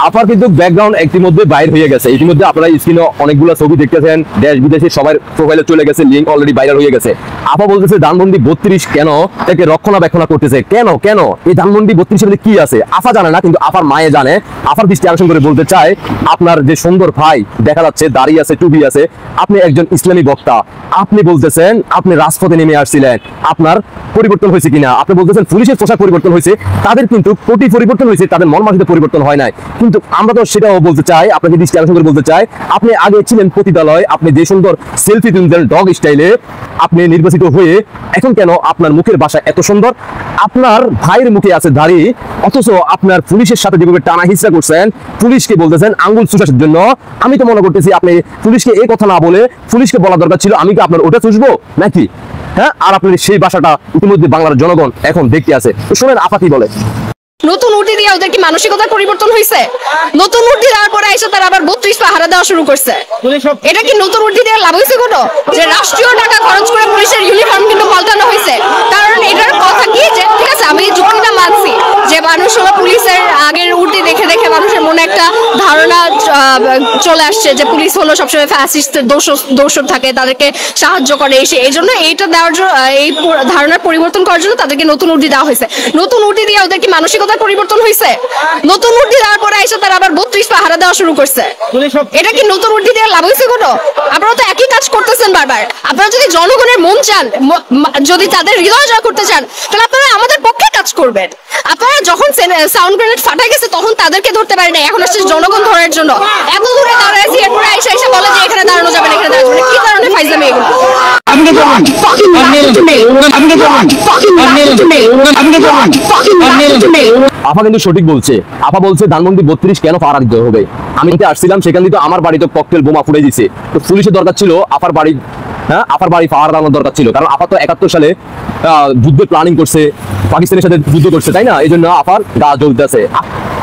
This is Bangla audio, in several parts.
আপার কিন্তু ব্যাকগ্রাউন্ড ইতিমধ্যে বাইর হয়ে গেছে। ইতিমধ্যে আপনারা স্ক্রিনে অনেকগুলো ছবি দেখতেছেন, দেশ বিদেশে সবার প্রোফাইলে চলে গেছে, লিঙ্ক অলরেডি ভাইরাল হয়ে গেছে। আপা বলতেছে ধানমন্ডি 32 কেন তাকে রক্ষণাবেক্ষণ করতেছে, কেন কেন এই ধানমন্ডি 32 এর কি আছে আপা জানে না, কিন্তু আপার মায়ে জানে। আপার দৃষ্টি আকর্ষণ করে বলতে চায়, আপনার যে সুন্দর ভাই দেখা যাচ্ছে, দাড়ি আছে, টুপি আছে, আপনি একজন ইসলামী বক্তা, আপনি বলতেছেন আপনি রাজপথে নেমে আসছিলেন, আপনার পরিবর্তন হয়েছে কিনা? আপনি বলতেছেন পুলিশের পোশাক পরিবর্তন হয়েছে, তাদের কিন্তু কোটি পরিবর্তন হয়েছে, তাদের মন মানসিকতা পরিবর্তন হয় নাই। কিন্তু আমরা তো সেটাও বলতে চাই, আপনাকে দৃষ্টি আকর্ষণ করে বলতে চাই, আপনি আগে ছিলেন পতিতালয়, আপনি যে সুন্দর সেলফি তুলতেন ডগ স্টাইলে, আপনি নির্বাচিত হয়ে এখন কেন আপনার মুখের ভাষা এত সুন্দর? আপনার ভাইয়ের মুখে আছে দাড়ি, অথচ আপনার পুলিশের সাথে যেভাবে টানা হিচড়া করছেন, পুলিশকে বলতেছেন আঙ্গুল চুষার জন্য। আমি তো মনে করতেছি আপনি পুলিশকে এই কথা না বলে পুলিশকে বলা দরকার ছিল আমি কি আপনার ওটা চুষবো নাকি? হ্যাঁ, আর আপনার সেই ভাষাটা ইতিমধ্যে বাংলার জনগণ এখন দেখতে আছে। তো শোনেন আপা কি বলে। নতুন উর্দি দিয়ে ওদের কি মানসিকতার পরিবর্তন হয়েছে? নতুন উর্দি দেওয়ার পরে এসে তারা আবার 32 পাহারা দেওয়া শুরু করছে। এটা কি নতুন উর্দি দিয়ে লাভ হয়েছে কোনো? যে রাষ্ট্রীয় টাকা খরচ করে পুলিশের ইউনিফর্ম কিন্তু পাল্টানো হয়েছে। কারণ এটার কথা কি যে ঠিক আছে, আমি যুক্তিটা মানছি যে মানুষ হলো পুলিশের আগের উর্দি দেখে দেখে মানুষের মনে একটা ধারণা চলে আসছে যে পুলিশ হলো সবসময় ফ্যাসিস্টের দোষর থাকে, তাদেরকে সাহায্য করে এসে। এই জন্য এইটা দেওয়ার জন্য, এই ধারণার পরিবর্তন করার জন্য তাদেরকে নতুন উর্দি দেওয়া হয়েছে। নতুন উর্দি দিয়ে ওদের কি মানসিকতার পরিবর্তন হয়েছে? নতুন উর্দি দেওয়ার পরে এসে তারা আবার 32 পাহারা দেওয়া শুরু করছে। এটা কি নতুন উর্দি দিয়ে লাভ হয়েছে কোনো? আপনারা তো একই কাজ করতেছেন বারবার। আপনারা যদি জনগণের মন চান, যদি তাদের হৃদয় জয় করতে চান, তাহলে আপনারা আমাদের পক্ষে কাজ করবেন। আপনারা যখন সাউন্ড গ্রেনেড ফাটা গেছে তখন তাদেরকে ধরতে পারি না, এখন আসছে জনগণ ধরার জন্য। এত দূরে দাঁড়াইছি, এরপরে আইসা এসে বলে যে এখানে দাঁড়ানো যাবে না, এখানে দাঁড়ানো যাবে না। কি ধরনের ফাইজলামি এগুলো? আপা কিন্তু সঠিক বলছে। আপা বলছে ধানমন্ডি 32 কেন পাহারা দিতে হবে? আমি আসছিলাম, সেখান থেকে আমার বাড়িতে ককটেল বোমা ফুটে দিছে। তো পুলিশের দরকার ছিল আপার বাড়ি, হ্যাঁ আপার বাড়ি পাহারা দেওয়ার দরকার ছিল। কারণ আপা তো 71 সালে যুদ্ধের প্ল্যানিং করছে, পাকিস্তানের সাথে যুদ্ধ করছে, তাই না? এই জন্য আপার গা জ্বলতেছে।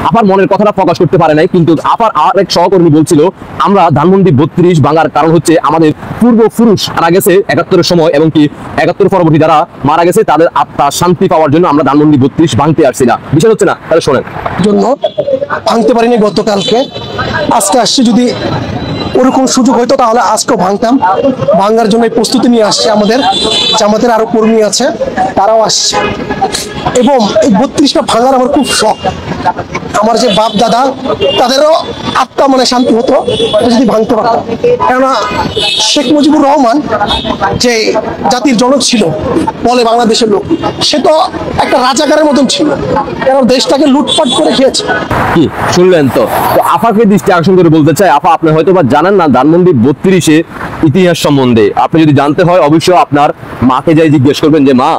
আপার মনের কথাটা প্রকাশ করতে পারে নাই, কিন্তু আপার আর এক সহকর্মী বলছিল আমরা ধানমন্ডি 32 ভাঙার কারণ হচ্ছে আমাদের পূর্বপুরুষ মারা গেছে 71-এর সময়, এবং কি 71 পরবর্তী যারা মারা গেছে তাদের আত্মা শান্তি পাওয়ার জন্য আমরা ধানমন্ডি 32 ভাঙতে আসছি না। বিষয় হচ্ছে না, তাহলে শোনেন। জন্য ভাঙতে পারিনি গতকালকে, আজকে আসছে। যদি ওরকম সুযোগ হইতো তাহলে আজকেও ভাঙতাম। ভাঙার জন্য প্রস্তুতি নিয়ে আসছে আমাদের জামাতের আরো কর্মী আছে, তারাও আসছে। এবং এই 32টা ভাঙার আমার খুব শখ। আমার যে বাপ দাদা তাদেরও আত্মা মানে শান্তি হতো যদি ভাঙতে পারতাম। কেননা শেখ মুজিবুর রহমান যে জাতির জনক ছিল বলে বাংলাদেশের লোক, সে তো একটা রাজাকারের মতন ছিল, কেন দেশটাকে লুটপাট করে খেয়েছে। কি শুনলেন তো? তো আপাকে দৃষ্টি আকর্ষণ করে বলতে চাই, আপা আপনি হয়তো বা জানেন না ধানমন্ডি 32-এর ইতিহাস সম্বন্ধে। আপনি যদি জানতে হয় অবশ্যই আপনার মাকে যাই জিজ্ঞেস করবেন যে মা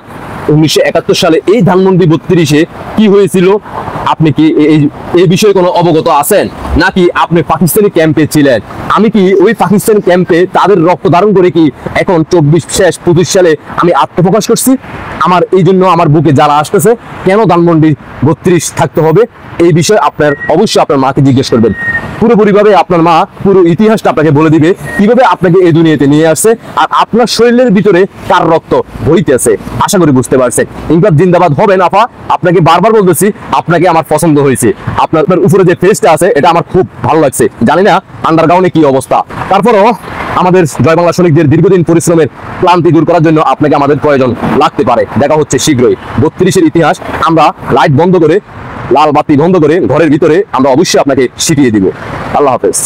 1971 সালে এই ধানমন্ডি 32-এ কি হয়েছিল, আপনি কি এই বিষয়ে কোনো অবগত আছেন নাকি আপনি পাকিস্তানি ক্যাম্পে ছিলেন? আমি কি ওই পাকিস্তানি ক্যাম্পে তাদের রক্ত ধারণ করে কি এখন 24 শেষ 25 সালে আমি আত্মপ্রকাশ করছি? আমার এই জন্য আমার বুকে জ্বালা আসতেছে, কেন ধানমন্ডি 32 থাকতে হবে? এই বিষয়ে আপনার অবশ্যই আপনার মাকে জিজ্ঞেস করবেন। পুরোপুরিভাবে আপনার মা পুরো ইতিহাসটা আপনাকে বলে দিবে, কিভাবে আপনাকে এই দুনিয়াতে নিয়ে আসছে আর আপনার শরীরের ভিতরে কার রক্ত বইতেছে। আশা করি বুঝতে পারছেন। ইনকলাব জিন্দাবাদ হবেন আপা, আপনাকে বারবার বলতেছি, আপনাকে আমার পছন্দ হয়েছে। আপনার উপরে যে ফেসটা আছে এটা আমার খুব ভালো লাগছে। জানি না আন্ডারগ্রাউন্ডে কি অবস্থা, তারপরও আমাদের জয় বাংলা সৈনিকদের দীর্ঘদিন পরিশ্রমের ক্লান্তি দূর করার জন্য আপনাকে আমাদের প্রয়োজন লাগতে পারে। দেখা হচ্ছে শীঘ্রই। 32-এর ইতিহাস আমরা লাইট বন্ধ করে, লাল বাতি বন্ধ করে ঘরের ভিতরে আমরা অবশ্যই আপনাকে শিখিয়ে দিব। আল্লাহ হাফেজ।